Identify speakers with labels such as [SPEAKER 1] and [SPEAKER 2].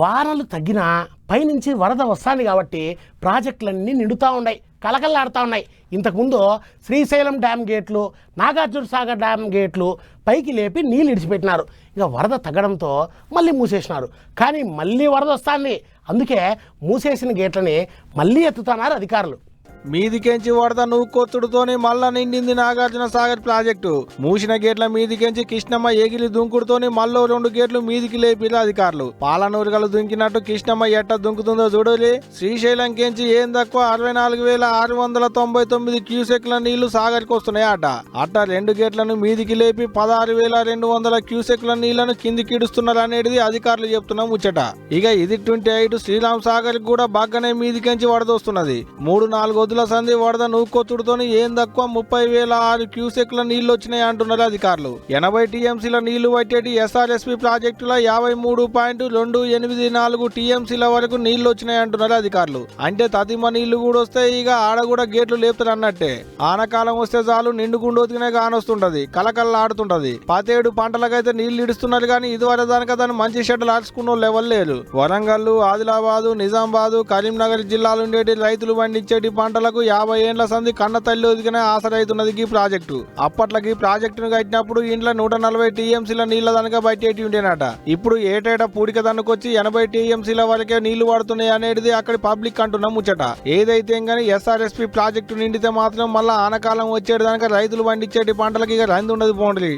[SPEAKER 1] వానలు తగ్గినా పైనుంచి వరద వస్తుంది కాబట్టి ప్రాజెక్టులన్నీ నిండుతూ ఉన్నాయి, కలకల్లాడుతూ ఉన్నాయి. ఇంతకుముందు శ్రీశైలం డ్యామ్ గేట్లు, నాగార్జున సాగర్ డ్యామ్ గేట్లు పైకి లేపి నీళ్ళు ఇడిచిపెట్టినారు. ఇక వరద తగ్గడంతో మళ్ళీ మూసేసినారు. కానీ మళ్ళీ వరద వస్తుంది, అందుకే మూసేసిన గేట్లని మళ్ళీ ఎత్తుతున్నారు అధికారులు.
[SPEAKER 2] మీదికెంచి వరద నూకొత్తుడుతోనే మళ్ళా నిండింది నాగార్జున సాగర్ ప్రాజెక్టు. మూసిన గేట్ల మీదికెంచి కృష్ణమ్మ ఎగిలి దుంకుడుతోనే మళ్ళీ 2 గేట్లు మీదికి లేపిరు అధికారులు. పాలనూరుగలు దుంకినట్టు కృష్ణమ్మ ఎట్ట దుంకుతుందో చూడలే. శ్రీశైలం కెంచి ఏం తక్కువ 64,699 క్యూసెక్ల నీళ్లు సాగర్కి వస్తున్నాయి అట. 2 గేట్లను మీదికి లేపి 16,200 క్యూసెక్ల నీళ్లను కిందికి ఇడుస్తున్నారు అనేది అధికారులు చెప్తున్న ముచ్చట. ఇక ఇది 28 శ్రీరామ్ సాగర్ కూడా బాగానే మీదికెంచి వరద వస్తున్నది. 3-4 సంధి వరద నూకొత్తుడుతోని ఏం తక్కువ 30,006 క్యూసెక్ల నీళ్లు వచ్చినాయి అంటున్నారు అధికారులు. 80 టీఎంసీల నీళ్లు పట్టేటి ఎస్ఆర్ఎస్పీ ప్రాజెక్టుల 53.284 టీఎంసీల వరకు నీళ్లు వచ్చినాయి అంటున్నారు అధికారులు. అంటే తదిమ నీళ్లు కూడా వస్తాయి, ఇక ఆడ కూడా గేట్లు లేపుతారు అన్నట్టే. ఆనకాలం వస్తే చాలు నిండుకుండోతినే కానొస్తుంటది, కలకల్లా ఆడుతుంటది. 17 పంటలకైతే నీళ్లు ఇడుస్తున్నారు, కానీ ఇదివరకు దానికి దాన్ని మంచి షెడ్లు ఆడుచుకున్న లెవెల్ లేదు. వరంగల్, ఆదిలాబాదు, నిజామాబాదు, కరీంనగర్ జిల్లాలుండేటి రైతులు పండించేటి పంటలకు 50 ఏండ్ల సంధి కన్న తల్లి ఒదిగిన ఆసరైతున్నది ఈ ప్రాజెక్టు. అప్పట్లకి ప్రాజెక్టును కట్టినప్పుడు ఇంట్లో 140 టీఎంసీల నీళ్ల దనక బయటేటి ఉండేనట. ఇప్పుడు ఏటేటా పూడిక దనుకొచ్చి 80 టీఎంసీల వరకే నీళ్లు పడుతున్నాయి అనేది అక్కడి పబ్లిక్ అంటున్న ముచ్చట. ఏదైతే గానీ ఎస్ఆర్ఎస్పీ ప్రాజెక్టు నిండితే మాత్రం మళ్ళా ఆనకాలం వచ్చేటి దానిక రైతులు పండించేటి పంటలకి ఇక రంది ఉండదు పోండి.